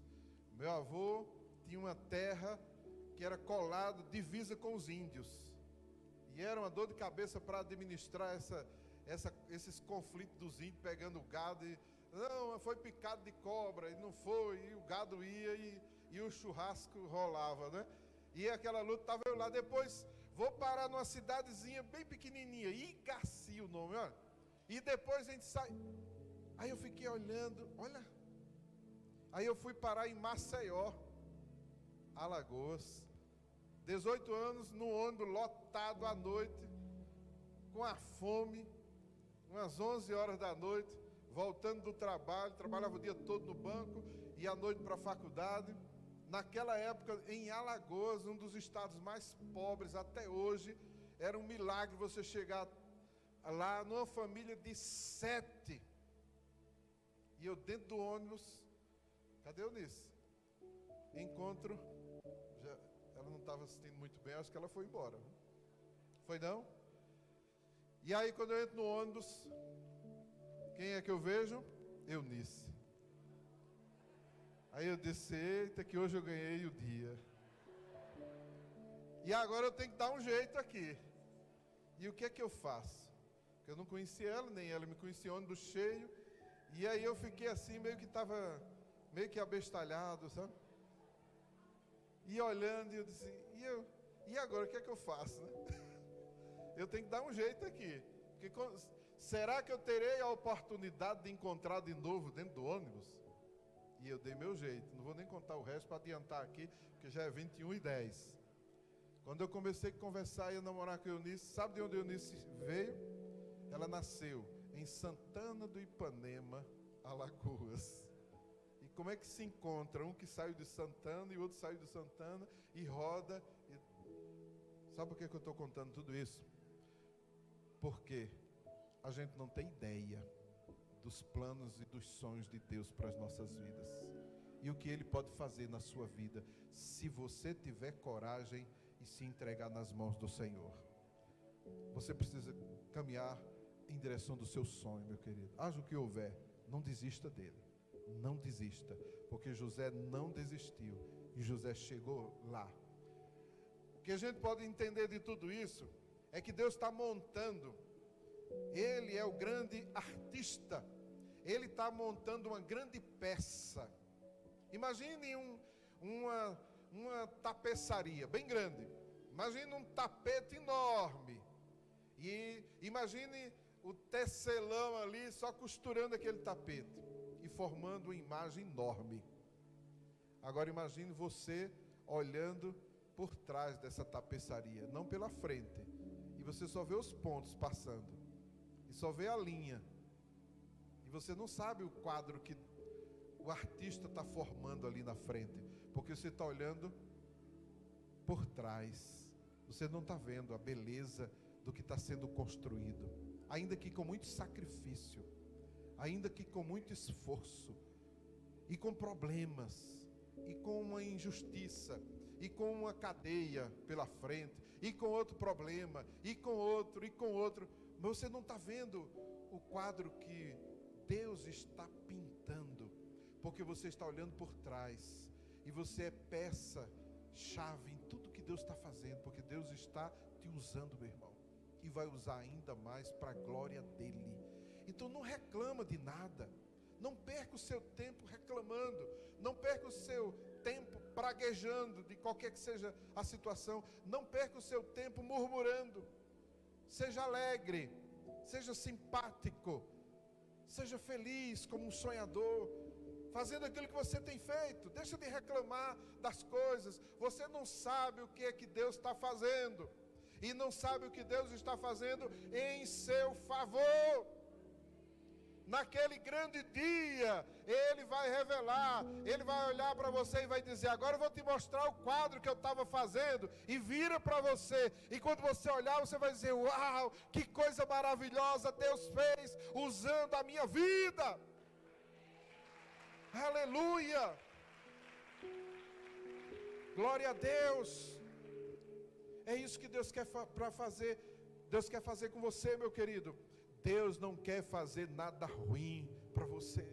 Meu avô tinha uma terra que era colada, divisa com os índios. E era uma dor de cabeça para administrar esses conflitos dos índios, pegando o gado. Não, foi picado de cobra, e não foi, e o gado ia, e o churrasco rolava, né? E aquela luta, estava eu lá. Depois, vou parar numa cidadezinha bem pequenininha, Igaci o nome, olha. E depois a gente sai. Aí eu fiquei olhando, olha. Aí eu fui parar em Maceió, Alagoas. 18 anos, no ônibus lotado à noite, com a fome, umas 11 horas da noite, voltando do trabalho, trabalhava o dia todo no banco e à noite para a faculdade. Naquela época, em Alagoas, um dos estados mais pobres até hoje, era um milagre você chegar lá numa família de 7. E eu dentro do ônibus, cadê a Eunice? Encontro, ela não estava assistindo muito bem, acho que ela foi embora. Foi não? E aí quando eu entro no ônibus, quem é que eu vejo? Eunice. Aí eu disse, eita, que hoje eu ganhei o dia. E agora eu tenho que dar um jeito aqui. E o que é que eu faço? Porque eu não conhecia ela, nem ela me conhecia, ônibus cheio. E aí eu fiquei assim, meio que abestalhado, sabe? E olhando, e eu disse, e agora o que é que eu faço, né? Eu tenho que dar um jeito aqui. Porque será que eu terei a oportunidade de encontrar de novo dentro do ônibus? E eu dei meu jeito. Não vou nem contar o resto para adiantar aqui, porque já é 21h10. Quando eu comecei a conversar e a namorar com a Eunice, sabe de onde a Eunice veio? Ela nasceu em Santana do Ipanema, Alagoas. E como é que se encontra? Um que saiu de Santana e o outro saiu de Santana e roda. Sabe por que eu estou contando tudo isso? Porque a gente não tem ideia dos planos e dos sonhos de Deus para as nossas vidas. E o que Ele pode fazer na sua vida, se você tiver coragem e se entregar nas mãos do Senhor. Você precisa caminhar em direção do seu sonho, meu querido. Haja o que houver, não desista dele. Não desista, porque José não desistiu e José chegou lá. O que a gente pode entender de tudo isso é que Deus está montando. Ele é o grande artista. Ele está montando uma grande peça. Imagine uma tapeçaria bem grande. Imagine um tapete enorme. E imagine o tecelão ali só costurando aquele tapete e formando uma imagem enorme. Agora imagine você olhando por trás dessa tapeçaria, não pela frente. E você só vê os pontos passando. E só vê a linha. E você não sabe o quadro que o artista está formando ali na frente, porque você está olhando por trás. Você não está vendo a beleza do que está sendo construído, ainda que com muito sacrifício, ainda que com muito esforço, e com problemas, e com uma injustiça, e com uma cadeia pela frente, e com outro problema, e com outro, mas você não está vendo o quadro que Deus está pintando, porque você está olhando por trás, e você é peça-chave em tudo que Deus está fazendo, porque Deus está te usando, meu irmão, e vai usar ainda mais para a glória dEle. Então não reclama de nada, não perca o seu tempo reclamando, não perca o seu tempo praguejando de qualquer que seja a situação, não perca o seu tempo murmurando. Seja alegre, seja simpático, seja feliz como um sonhador, fazendo aquilo que você tem feito. Deixa de reclamar das coisas. Você não sabe o que é que Deus está fazendo, e não sabe o que Deus está fazendo em seu favor. Naquele grande dia, Ele vai revelar, Ele vai olhar para você e vai dizer, agora eu vou te mostrar o quadro que eu estava fazendo, e vira para você, e quando você olhar, você vai dizer, uau, que coisa maravilhosa Deus fez, usando a minha vida. Aleluia, glória a Deus. É isso que Deus quer para fazer. Deus quer fazer com você, meu querido. Deus não quer fazer nada ruim para você.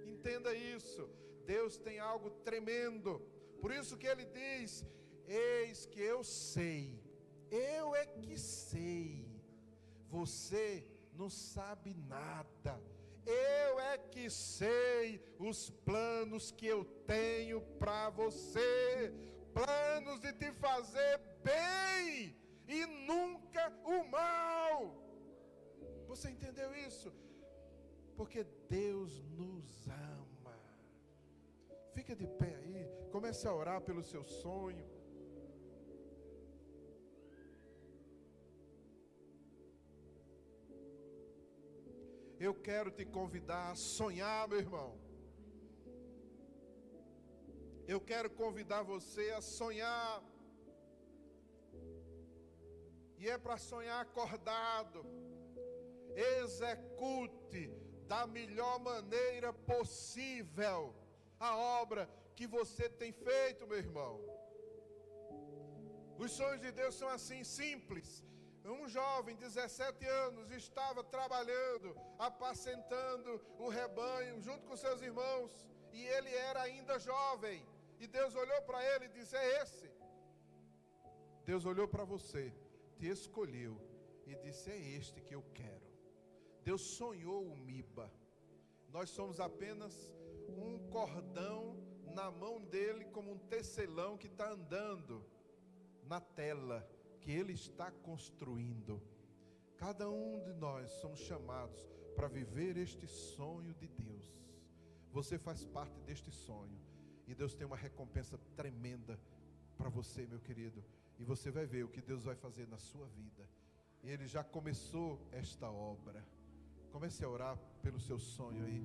Entenda isso. Deus tem algo tremendo. Por isso que Ele diz, eis que eu sei. Eu é que sei. Você não sabe nada. Eu é que sei os planos que eu tenho para você. Planos de te fazer bem e nunca o mal. Você entendeu isso? Porque Deus nos ama. Fica de pé aí, comece a orar pelo seu sonho. Eu quero te convidar a sonhar, meu irmão. Eu quero convidar você a sonhar. E é para sonhar acordado. Execute da melhor maneira possível a obra que você tem feito, meu irmão. Os sonhos de Deus são assim, simples. Um jovem de 17 anos estava trabalhando, apacentando um rebanho junto com seus irmãos, e ele era ainda jovem, e Deus olhou para ele e disse: é esse. Deus olhou para você, te escolheu e disse: é este que eu quero. Deus sonhou o Miba. Nós somos apenas um cordão na mão dele, como um tecelão que está andando na tela que ele está construindo. Cada um de nós somos chamados para viver este sonho de Deus. Você faz parte deste sonho, e Deus tem uma recompensa tremenda para você, meu querido, e você vai ver o que Deus vai fazer na sua vida. E Ele já começou esta obra. Comece a orar pelo seu sonho aí.